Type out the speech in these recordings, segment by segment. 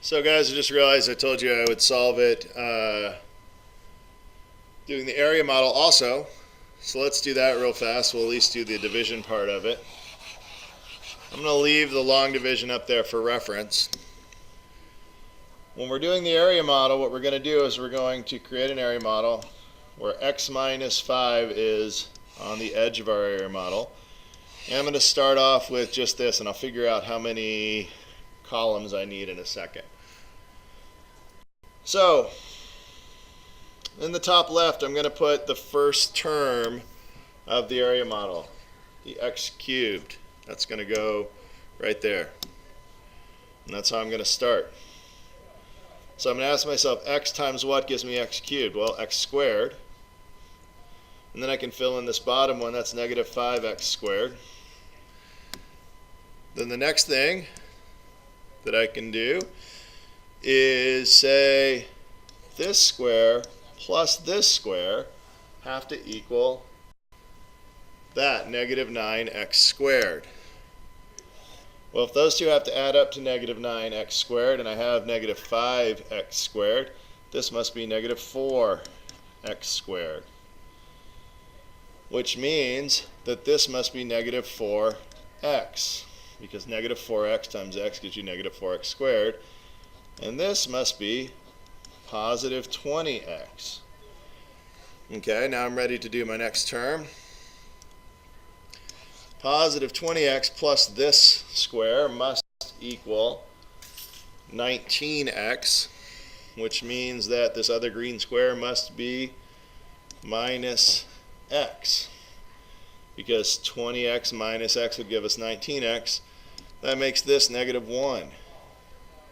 So guys, I just realized I told you I would solve it doing the area model also. So let's do that real fast. We'll at least do the division part of it. I'm going to leave the long division up there for reference. When we're doing the area model, what we're going to do is we're going to create an area model where x minus 5 is on the edge of our area model. And I'm going to start off with just this, and I'll figure out how many columns I need in a second. So, in the top left, I'm going to put the first term of the area model, the x cubed. That's going to go right there. And that's how I'm going to start. So I'm going to ask myself, x times what gives me x cubed? Well, x squared. And then I can fill in this bottom one, that's negative 5x squared. Then the next thing that I can do is say this square plus this square have to equal that, negative 9x squared. Well, if those two have to add up to negative 9x squared, and I have negative 5x squared, this must be negative 4x squared, which means that this must be negative 4x, because negative 4x times x gives you negative 4x squared, and this must be positive 20x. Okay, now I'm ready to do my next term. Positive 20x plus this square must equal 19x, which means that this other green square must be minus x, because 20x minus x would give us 19x. That makes this negative 1.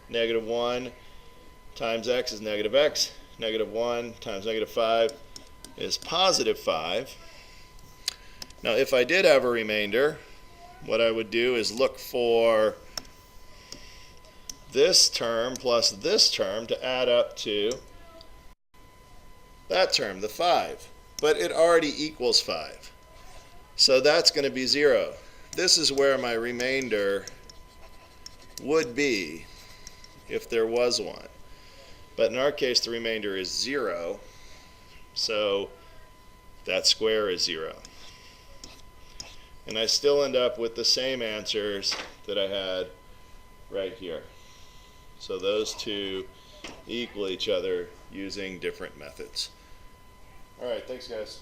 Negative 1 times x is negative x. Negative 1 times negative 5 is positive 5. Now, if I did have a remainder, what I would do is look for this term plus this term to add up to that term, the 5. But it already equals 5. So that's going to be 0. This is where my remainder would be if there was one. But in our case, the remainder is 0. So that square is 0. And I still end up with the same answers that I had right here. So those two equal each other using different methods. All right, thanks guys.